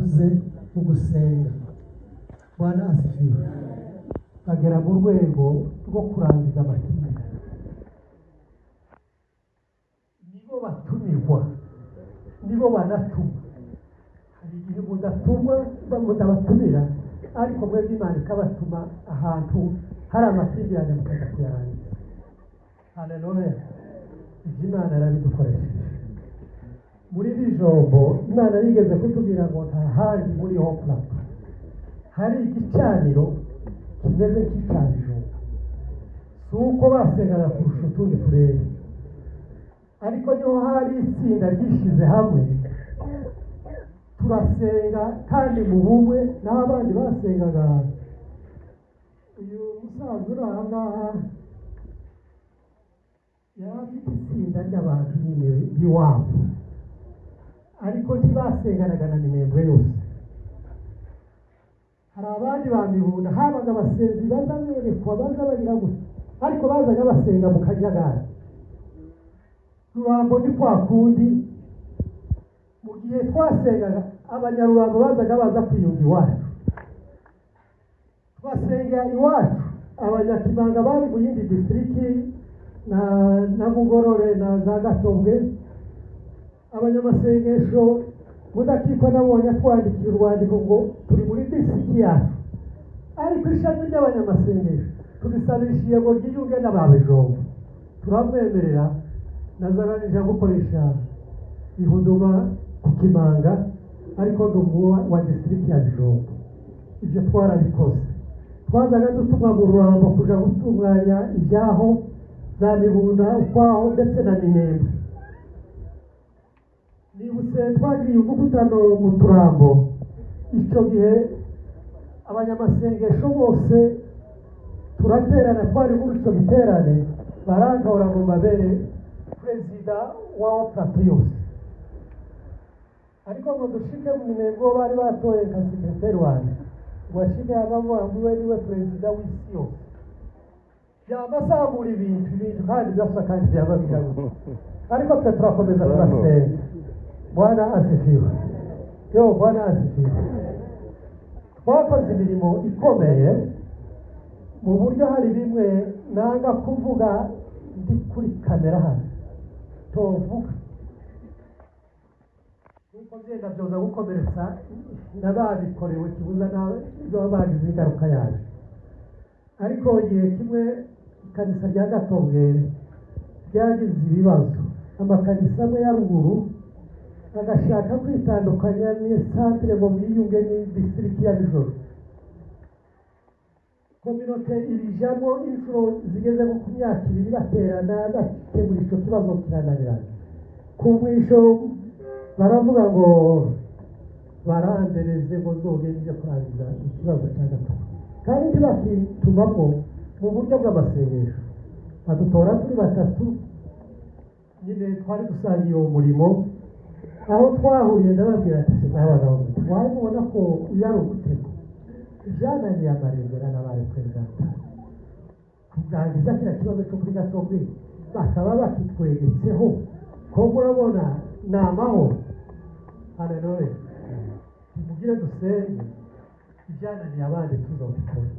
bakuze mu gusenga. Bwana asifiwe. Bagera mu rwego rwo kurangiza amakimbirane. Nibo batumirwa, nibo banatuma. Hari igihe mudatumwa mudabatumira, ariko mwebwe Imana ikabatuma ahantu hari amakimbirane mukaza kuyarangiza. Haleluya. Ibyo Imana yarabidukoresheje. Muri iri jambo Imana yigeze kutubwira ngo nta handi muri ho plato hari igicaniro kimeze nk'icaniro. Si uko basengaga kurusha utundi turere, ariko niho hari itsinda ryishize hamwe turasenga kandi mu bumwe, naho abandi basengaga. Uyu musaza uri aha ngaha yari afite itsinda ry'abantu nyine b'iwabo, ariko ntibasenganaga na Minembwe yose. Hari abandi bamibunda, habaga abasenzi baza berekwa, baza bagira gutya, ariko bazaga basenga mu kajagari. Rurambo ni kwa kundi, mu gihe twasengaga abanyarurambo bazaga baza kwiyunga iwacu, twasenga iwacu. Abanyakimanga bari mu yindi distriki na Mugorore na za Gatobwe. Abanyamasengesho mudakikwa nabonye twandikiye urwandiko ngo turi muri distriki yacu, ariko ishami ry'abanyamasengesho turisabishiye ngo ryiyunge n'ababijombo. Turamwemerera, nazaganije gukoresha ihuduma ku Kimanga, ariko ndumuwa wa distriki ya Bijombo. Ibyo twarabikoze. Twazaga dutumwa mu Rurambo kuja gutunganya ibyaho za Mibunda ukwaho ndetse na Minembwe. Nibutse twagiriye umukutano mu Turambo. Icyo gihe abanyamasengesho bose turaterana, twari muri icyo giterane, barankora mu mabere perezida wa plato yose. Ariko ngo dushike mu Minembwe bari batoye nka sekretari wanjye, ngo ashike yagavuga ngo niwe perezida w'isi yose. Byabasambura ibintu kandi byasa kandi byababwira ngo, ariko twe turakomeza turasenga. Bwana asifiwe. Bwana asifiwe. Twakoze imirimo ikomeye mu buryo hari bimwe nanga kuvuga ndi kuri kamera hano tovuga, kuko byenda byoza gukomeretsa n'ababikorewe kibuza n'abo bagize ingaruka yaje. Ariko igihe kimwe ikanisa rya Gatobwe ryagize ibibazo, amakanisa amwe ya ruguru agashaka kwitandukanya n'isantere ngo biyunge ni distriki ya Bijoro. Kominote ibijamo inshuro zigeze ku myaka 2 baterana bakemura icyo kibazo kirananirana. Ku mwisho baravuga ngo barandereze ngo zogeje kurangiza ikibazo cya Gatatu, kandi ntibakitumamo mu buryo bw'amasengesho. Badutora turi batatu nyine twari dusangiye uwo murimo. Aho twahuriye ndababwira ati sinabagabo twabona ko yari ugutego ibyananiye amarembera n'abari perezida kugangiza kira kibazo cyo kuri Gatobwe bakaba bakitwegetseho ko murabona namaho. Haleluya. Mugire dusenge ibyananiye abandi tuzobikora.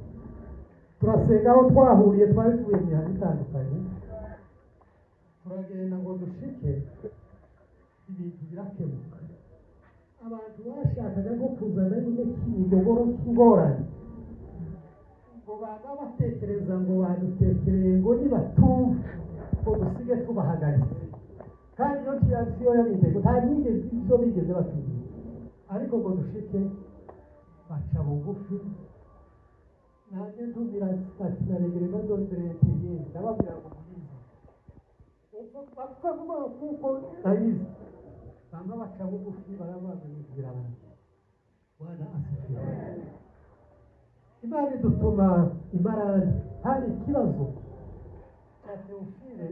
Turasenga aho twahuriye, twari tuvuye mu mihanda itandukanye, turagenda ngo dushike ibintu birakemuka. Abantu bashakaga nko kuzana imigogoro cy'ingorane, ngo baga batekereza ngo badutekereye ngo nibatumva ngo dusige tubahagaritse, kandi iyo kiyansiyo y'intego nta nigeze ibyo bigeze batubwira. Ariko ngo dushike baca bugufi, nanjye ntumira ati naregere ndondere yeteye ndababwira ngo mwiza bapfa kuma kuko nayize bamba baca bugufi barababwira abantu. Bwana asifiwe. Imana idutuma imbaraga. Hari ikibazo cya Teofile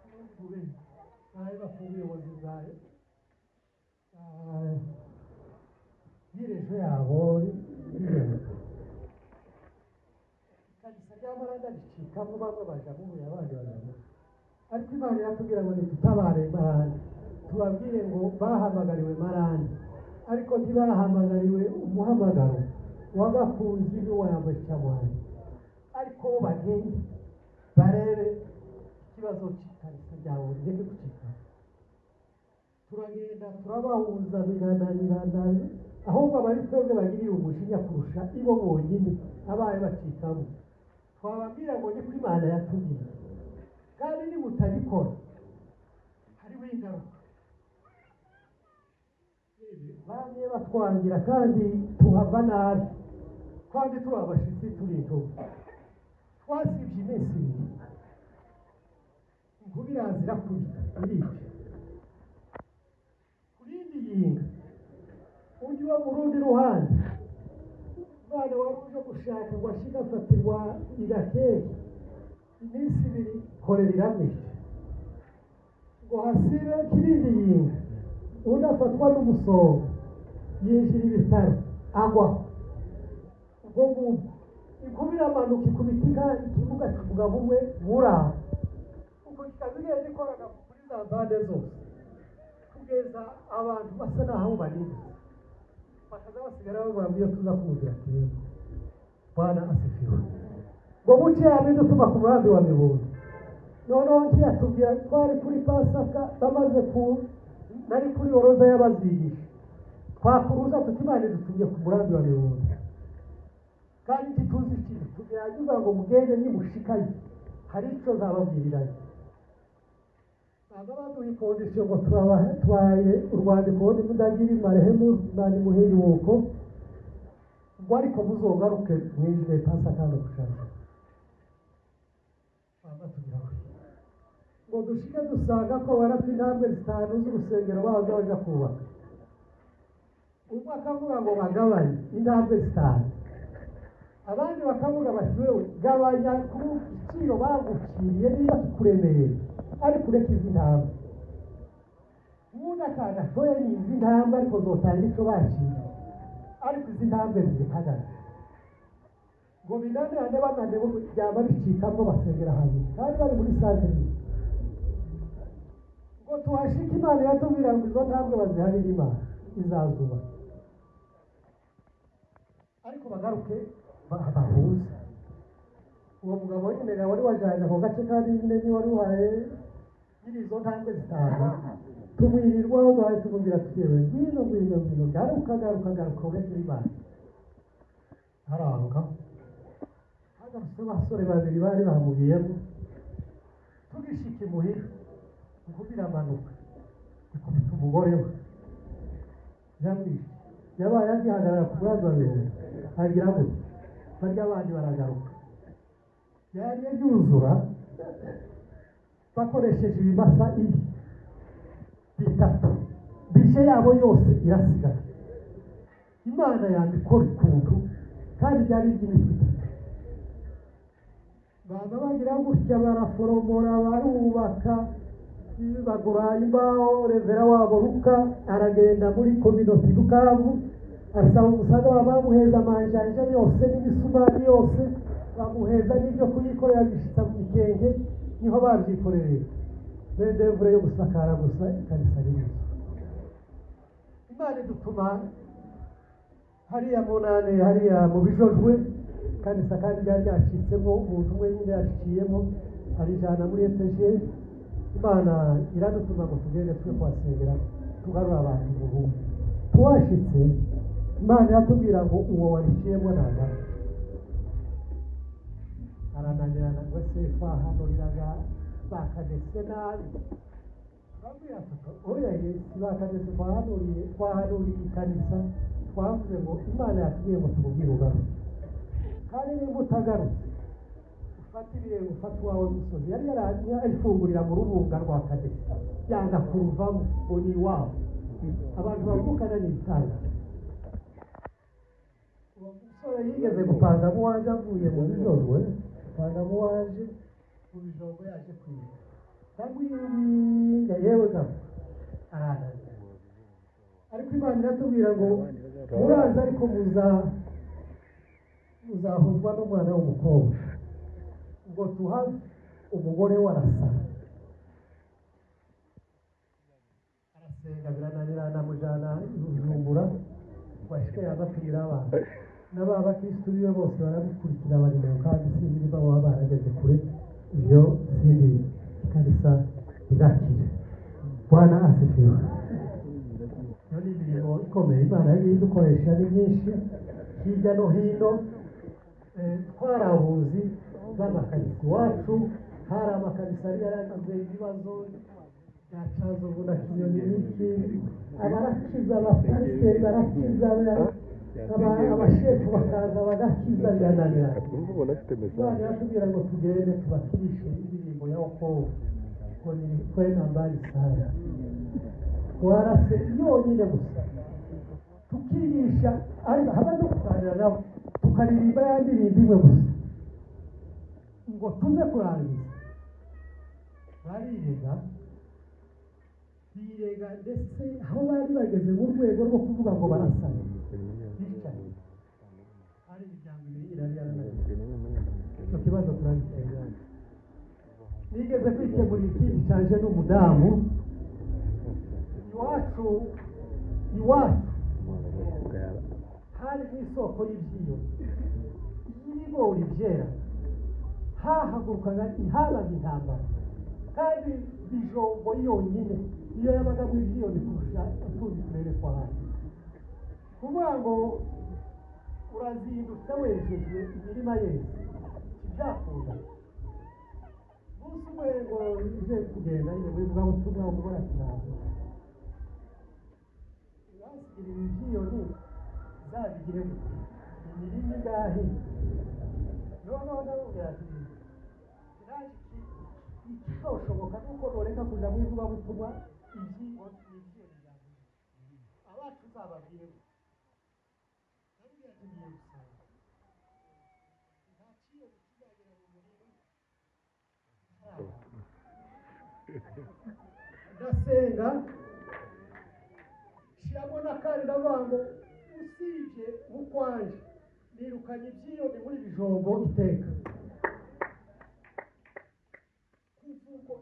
n'ubure nawe bafunguye ubuyobozi bwayo yirejo yabo yirejo kanisa ry'amaranda ricikamo bamwe baja mu abandi baja. Ariko Imana yatubwira ngo tutabare Maranda, tubabwire ngo bahamagariwe Maranda ariko ntibahamagariwe umuhamagaro w'agakunzi n'uwayambashyamwanya ariko bagende barebe ikibazo cy'ikarisa ryawe ngende gucika turagenda turabahuza birananirana ahubwo abari twebwe bagiriye umujinya kurusha ibo bonyine abaye bacikamo twababwira ngo ni ko Imana yatubwiye kandi nimutabikora hariho ingaruka bamwe batwangira kandi tuhava nabi kandi turi abashitsi turi intumwa twasibye iminsi ibiri nkubirazira kubita irica kurindi yinga undi wo mu rundi ruhande umwana wari uje gushaka ngo ashike afatirwa igakeke iminsi ibiri korera iramwishe ngo hasibe kirindi yinga undi afatwa n'umusonga yinjira ibitaro agwa ubwo ngubwo inkubira amanuka ikubita ikibuga cy'umugabo umwe muraho ubwo kikazigaye gikorana kuri za mpande zose kugeza abantu basa naho barinze bakaza basigara bavuga iyo tuza kumubwira ati Bwana asifiwe ngo buce yamenye tuba ku murambi wa Mibundo noneho ntiyatubwira twari kuri Pasaka bamaze nari kuri Oroza y'abazigisha twakuruza tutimane dutumye ku murambi wa Mibundo kandi ntituzi ikintu tugerageza ngo mugende nimushikaye hari icyo zababwiriranye ntabwo baduha ikondisiyo ngo twaye urwandiko nimudagira imarehemu Imana imuhe iruhuko ubwo ariko muzogaruke mwinjire Pasaka no gushaka ngo dushike dusanga ko barapfa intambwe zitanu z'urusengero baza baja kubaka umwe akavuga ngo bagabanye intambwe zitanu abandi bakavuga bati wewe gabanya ku giciro baguciriye niba kikuremeye ariko ureke izi ntambwe ubundi akaga toye ni izi ntambwe ariko zotanga icyo baciriye ariko izi ntambwe zirihagaze ngo binanirane bananiwe byaba bicikamo basengera hamwe kandi bari muri santere ngo tuhashike Imana yatubwira ngo izo ntambwe baziharire Imana izazuba ariko bagaruke bahuza uwo mugabo nyine wari wajanye ako gace kandi nyine ni wari uhaye nyiri izo ntambwe zitanu tumwirirwaho duhaye tumubwira tuyewe ngwino garuka ureke Imana hararuka hagarutse abasore babiri bari bamugiyemo tugishika imuhira nkubira amanuka ikubita umugore we yambwiye yabaye agihagarara ku murambi wa Mibundo agira ngo barya abandi baragaruka yari yuzura bakoresheje ibimasa ibi bitatu bije yabo yose irasigara Imana yandikora ikuntu kandi byari by'imitwe baza bagira gutya baraforomora barubaka bagura imbaho revera wabo Luka aragenda muri kominoti Bukavu asaba umusaza bamuheza amanjanja yose n'imisumari yose bamuheza n'ibyo kuyikorera bishitsa mu ikenge niho babyikoreye n'endevure yo gusakara gusa ikanisa rimwe Imana idutuma hariya munane hariya mu bijojwe kanisa kandi byari byacitsemo umuntu umwe nyine yaciyemo arijana muri EPG Imana iradutuma ngo tugende twe kwasengera tugarura abantu mu bumwe tuwashitse Imana yatubwira ngo uwo wariciyemo ntaga arananirana ngo se twahanuriraga bakadese nabi babwira tuto oya Yesu bakadese twahanuriye ikanisa twavuze ngo Imana yatubwiye ngo tumubwire ugaruke kandi nimba utagarutse ufatiriye ufata wawe musozi yari yarifungurira mu rubunga rwa kadesi yanga kuvamo ngo ni iwabo abantu bavukana n'ibitanga uwo musore yigeze gupangamo waje avuye mu bijorwe gupangamo waje mu bijorwe yaje kwiga ndamwinga yewe gabo arananiwe ariko Imana iratubwira ngo muraza ariko muzahuzwa n'umwana w'umukobwa ngo tuhave umugore we arasara ndasenga birananira ndamujana Bujumbura washike yabapfira abantu n'abakristo biwe bose barabikurikira bari mu kandi sinzi niba baba barageze kure ibyo sindi kanisa irakira Bwana asifiwe yo ni imirimo ikomeye Imana yagiye idukoresha ni myinshi hirya no hino twarabuzi b'amakanisa iwacu hari amakanisa yari yaragize ibibazo byacaza ubu na kinyoni n'iki abarakiza abapasiteri barakiza abashefu bakaza bagakiza birananira Imana yatubwira ngo tugende tubakirishe indirimbo ya wokovu ngo ni kwena mbali sana twarase yonyine gusa tukigisha ariko haba no kuganira nabo tukaririmba ya ndirimbo imwe gusa ngo tuze kurangiza barirega ndetse aho bari bageze mu rwego rwo kuvuga ngo barasana bicaye hari imiryango ibiri iraryananiye icyo kibazo turagitera nigeze kwikemura ikindi cyaje n'umudamu iwacu hari n'isoko y'ibyiyo y'ibigori byera hahagurukaga habaga intambara kandi bijombo yonyine iyo yabaga mu ibyiyo kurusha utundi turere kwa hano kuvuga ngo urazindutse wejeje imirima yeze ibyakunda umunsi umwe ngo uje kugenda nyine muri bwa butumwa umugore akiraza basigira ibyiyo ni zabigire gute imirima ingahe noneho ndamubwira ati ikizoshoboka nuko noreka kuja mu ivugabutumwa ibyiyo n'ibyiyo bijyanye abacu uzababwire gute ndamubwira ati ngiye gusanga nta kiyo kizagera mu murima ndasenga shiramo n'akandi ndavuga ngo usibye mukwanje nirukanye ibyiyo ni muri bijombo iteka kuvuga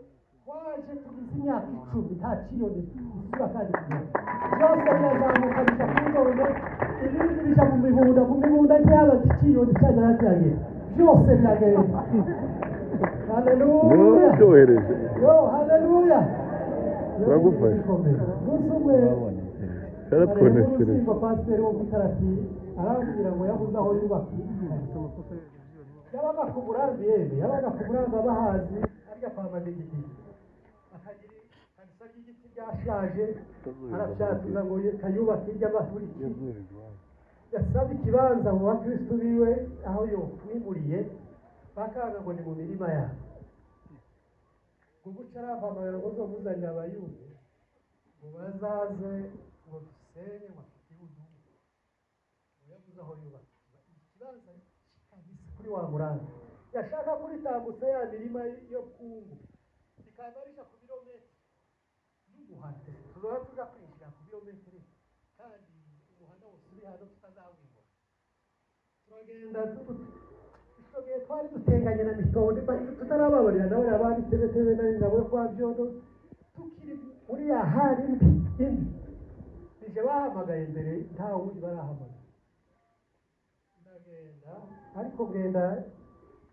twaje tugize imyaka 10 nta kiyo isura kandi byose birazamuka bijya kuri none ibindi bija mu mibunda ntiyaba ikiyo cyazaracyage byose biragenda haleluya yo haleluya turagufasha musumwe yarakoneshereje pasiteri wo gutarati arambwira ngo yabuze aho yubaka yabaga ku murambi yabaga ku murambi abahazi arya kwa madegiti akagira kanisa ry'igiti ryashaje arashatuza ngo kayubake irya bahuriki yasaba ikibanza mu bakristo biwe aho yokwimuriye bakanga ngo ni mu mirima yabo ngo bucarapamagara ngo zomuzanira abayude ngo bazaze ngo dusenye ngo igihugu ngo yabuze aho yubaka ikibanza kikagisa kuri wa murambi yashaka kuritambutsa ya mirima yo kungu bikaza risha ku birometero n'umuhanda tuzoba tuja kwinjira ku birometero kandi umuhanda wose uri hano tutazawibona turagenda isogiye twari dutenganye na mitonde tutarababarira nawe abandi tebetebe nawe kwa byondo tukiri muri ya hari mbi nije bahamagaye mbere nta wundi barahamagaye ndagenda ariko genda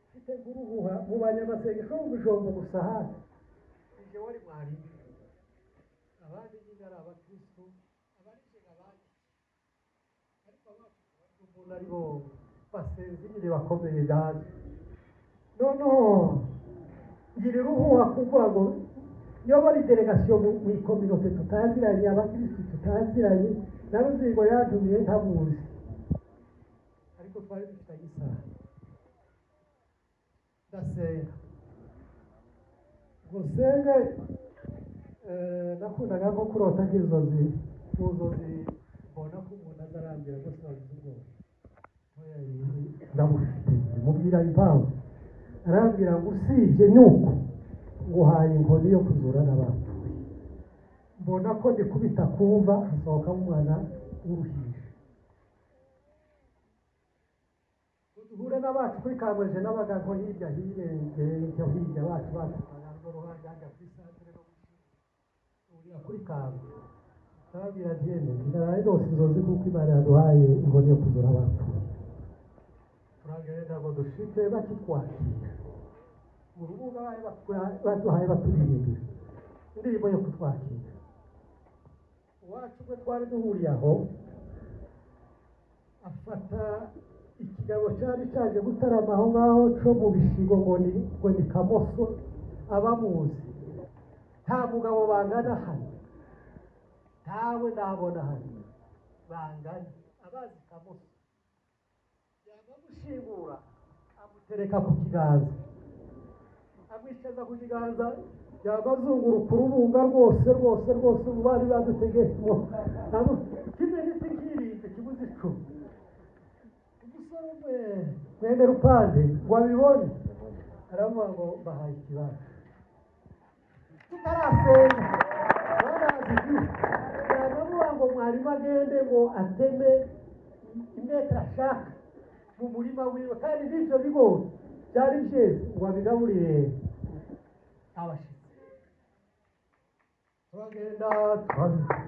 mfite guruhuha mu banyamasengesho mu bijombo gusa hasi nije wari mwari abandi nyine ari abakristo abarije abandi ariko abacu umuntu ari bo basenzi nyine bakomeye gaze noneho ngire ruhuha kuvuga ngo iyo bari delegation mu ikominote tutaziranye abakristo tutaziranye naruzingo yadumiye ntabuzi ariko twari dufitanye isaha ndasenga gusenga nakundaga nko kurota nk'inzozi mbona ko umuntu azarambira rwose wabize ubwoba ndamufite mubwira impamvu arambwira ngo usibye nuko nguhaye inkoni yo kuzura n'abapfuye mbona ko ndikubita kumva hasohokamo umwana w'uruhinja duhura n'abacu kuri Kamweje n'abaga nko hirya bacu bacu ruhande hajya kuri santere no urira kuri Kamwe ndababwira ati yemwe ndaraye rwose inzozi kuko Imana yaduhaye inkoni yo kuzura abapfuye turagenda ngo dushike bakitwakira mu rubuga baduhaye baturirimbira indirimbo yo kutwakira uwacu ubwo twari duhuriye aho afata ikigabo cyari cyaje gutarama aho ngaho cyo mu bishigo ngo ni Kamoso abamuzi nta mugabo bangana hano ntawe ndabona hano bangana abazi Kamoso yabamushingura amutereka ku kiganza amwishaza ku kiganza yabazunguruka urubunga rwose ubu bari badutegeyemo kimwe n'itikirinde kibuze icumi umusore mwene Rupande wabibone aravuga ngo bahaye ikibazo tutarasenga barazi yaravuga ngo mwarimu agende ngo ateme imetero ashaka mu murima wiwe kandi n'ibyo bigori byari byeze ngo abigaburire abashitsi turagenda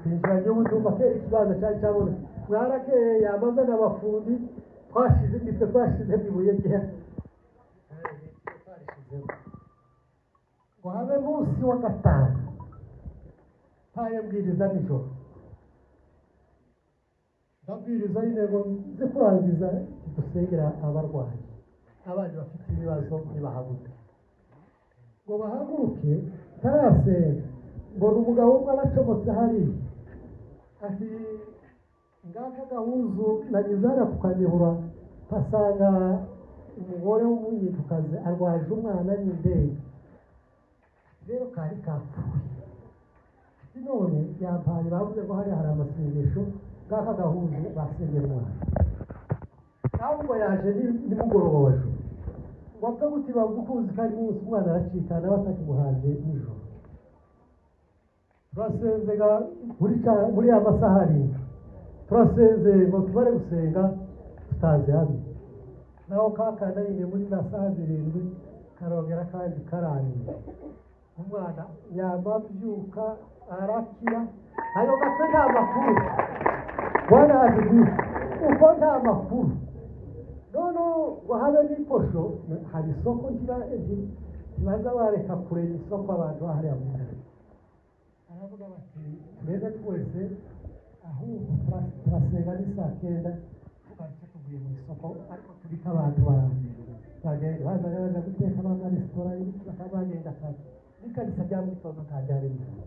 twinjiranye ubudumba kera ikibanza cyari cyabona mwarakeye yamazana abafundi twashize ibuye rye ngo habe munsi wa gatanu ntaye mbwiriza nijoro ndabwiriza nyine ngo nze kurangiza dusengera abarwayi abandi bafite ibibazo ntibahaguruke ngo bahaguruke tarasenga mbona umugabo umwe aracomotse hariya ati ngaka gahuzu nanyuze hariya kukanyihura mpasanga umugore w'umunyitukazi arwaje umwana n'indege rero kari kapfuye ati none yampaye bavuze ko hariya hari amasengesho ngaka gahuzu basengera umwana nawe ngo yaje nimugoroba wajoro ngo apfa guti bagukuzi kandi munsi umwana aracika nawe atakimuhaje nijoro turasenzega muri ya masaha arindwi turasenze ngo tubare gusenga tutazi hamwe naho kakana nyine muri za saha zirindwi karongera kandi karangiye umwana yamabyuka arakira ayo gatwe nta makuru wanazi uko nta makuru none ngo habe n'iposho hari isoko ntibaza bareka kureba isoko abantu bahariya mu ntara aravuga bati twebwe twese ahubwo turasenga ni saa kenda tugarutse tuvuye mu isoko ariko turiko abantu bagenda baza guteka amaresitora bakaba bagenda kare n'ikanisa rya mu gitondo ntaryari rihari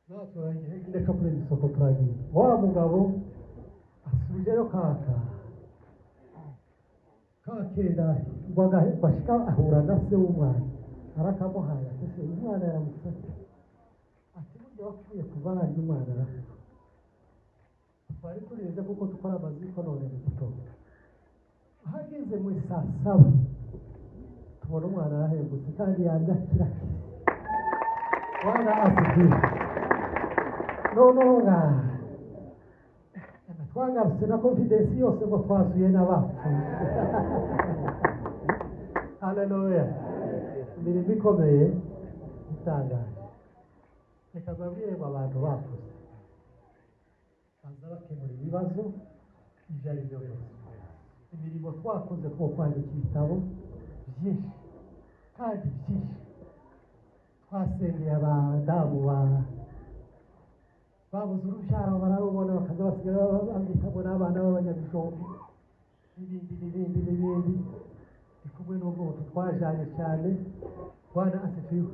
natwe igihe cyo kureba isoko turagiye wa mugabo asubijeyo kakenda ngo bashika ahura na se w'umwana arakamuhaye ati se umwana yaramusatse ati burya wapfuye kuva hanyuma umwana arapfa twari turinze kuko dukora amaziko none mu gitondo ahageze muri saa saba tubona umwana arahembutse kandi yandakira wana asigiye noneho twagarutse na confidence yose ngo twasuye n'abapfuye haleluya imirimo ikomeye itangaje reka babwire ngo abantu bakuze baza bakemura ibibazo ibyo ari byo byose imirimo twakoze two kwandika ibitabo byinshi kandi byinshi twasengeye abadamu babuze urubyaro bararubona bakaza basigara babwitamo n'abana b'abanyabijombo n'ibindi ni kumwe n'ubwoko twajanye cyane bwana asifiwe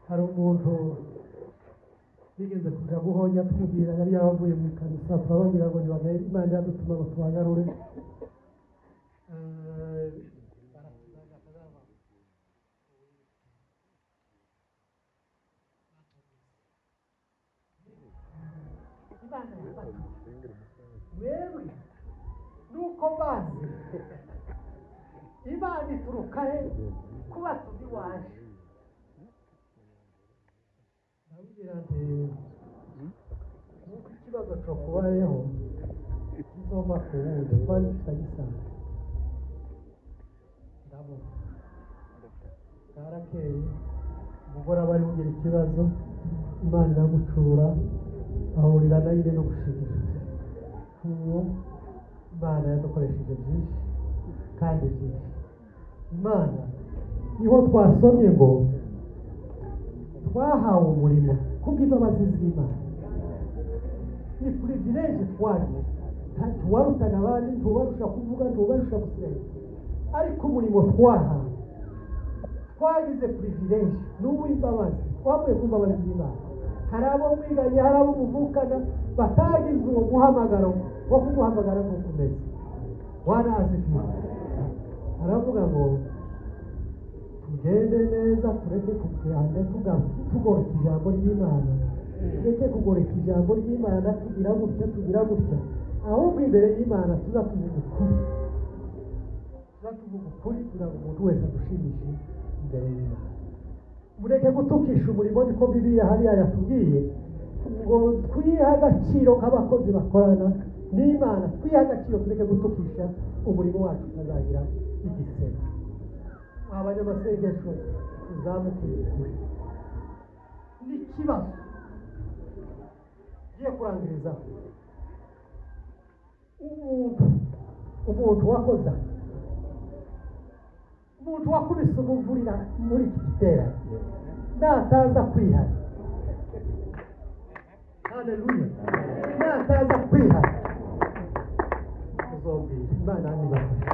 hari umuntu bigeze kuja guhonya tumubwira yari yabavuye mu kanisa turababwira ngo nibagaye Imana yadutuma ngo tubagarure wewe nuko bazi Imana iturukahe kuba tuzi waje ndabwira nti nuko ikibazo cyo kubayeho kizoma ku wundi twari tutagisanga ndabona bwarakeye umugore aba ari kugira ikibazo Imana iramucura ahurira na nyine no gushimira uwo Imana yadukoresheje byinshi kandi byinshi. Imana niho twasomye ngo twahawe umurimo kubw'imbabazi z'Imana. Ni privilege twagize, ntiwarutaga abandi, ntiwarusha kuvuga, ntiwarusha gusenga, ariko umurimo twahawe twagize privilege n'uw'imbabazi, twavuye ku mbabazi z'Imana. Hari abo mwiganye, hari abo muvukana batagize uwo muhamagaro wo kumuhamagara nk'uko umeze. Warazifiwe aravuga ngo tugende neza, tureke kugenda tugoreka ijambo ry'Imana, tureke kugoreka ijambo ry'Imana tugira gutya, ahubwo imbere y'Imana tuzatuvuga ukuri kugira ngo umuntu wese adushimishe imbere y'Imana. Mureke gutukisha umurimo, niko Bibiliya hariya yatubwiye ngo twihe agaciro nk'abakozi bakorana n'Imana, twihe agaciro, tureke gutukisha umurimo wacu utazagira igisebe. Abanyamasengesho tuzamuke ukuri. N'ikibazo ngiye kurangirizaho, umuntu wakoze, umuntu wakubise umuvurira muri iki giterane nataza kwihana, haleluya, nataza kwihana uzobwira Imana nibafashe.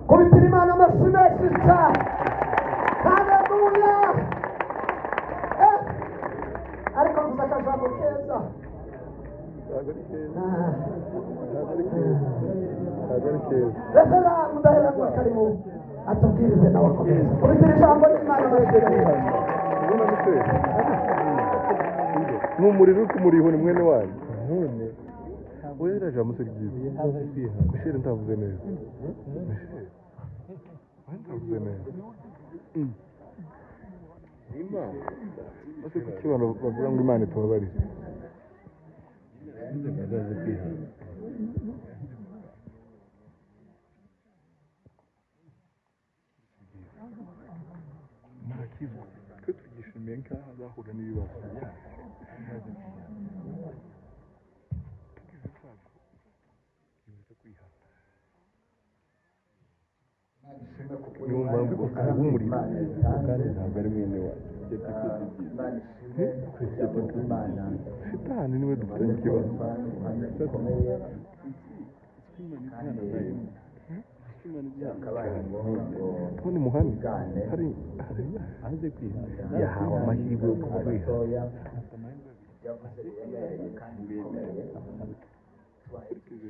Kubitira Imana amashyi menshi cyane, haleluya. Ariko tuza akajambo keza, Revera Mudaheranwa Karimu atubwirize nawe akomeza kubitira ijambo ry'Imana amashyi. N'umuriro uri kumuriho ni mwene wanyu. None wera jambo se ryiza. Mishere ntavuze neza. Ntavuze neza. Imana. Ase kukibana bavuga ngo Imana itubabarire. Ntakizwa twe tugishimiye nk'aho azahura n'ibibazo. Niyo mpamvu ari umurimo kandi ntabwo ari mwene wacu. Shitani niwe dufitanye ikibazo. Tubone muhani hari aze kwiha yahawe amahirwe yo kwiha.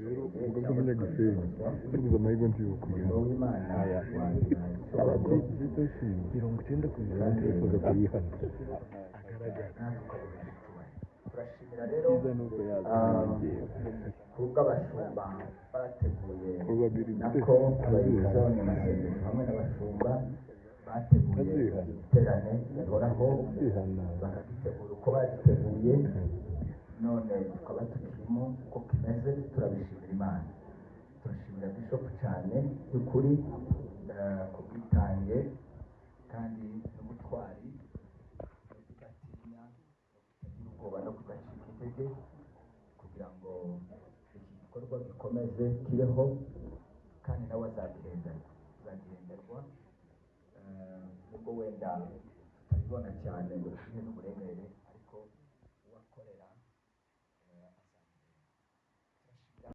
Rero umugabo w'umunyagisenyi yagize amahirwe nziza kugira ngo 90% bifuza kuyihana agaragara. Turashimira rero kubw'abashumba bateguye nako abayobozi b'abanyamasengesho hamwe n'abashumba bateguye igiterane gihoraho, bakagitegura uko bagiteguye, none tukaba tukirimo uko kimeze. turabishimira Imana, turashimira Bishop cyane by'ukuri ku bwitange kandi n'ubutwari, kudatinya, kutagira ubwoba no kudacika intege, kugira ngo iki gikorwa gikomeze kibeho, kandi nawe azagihenderwa nubwo wenda tutabibona cyane ngo dushyire n'uburemere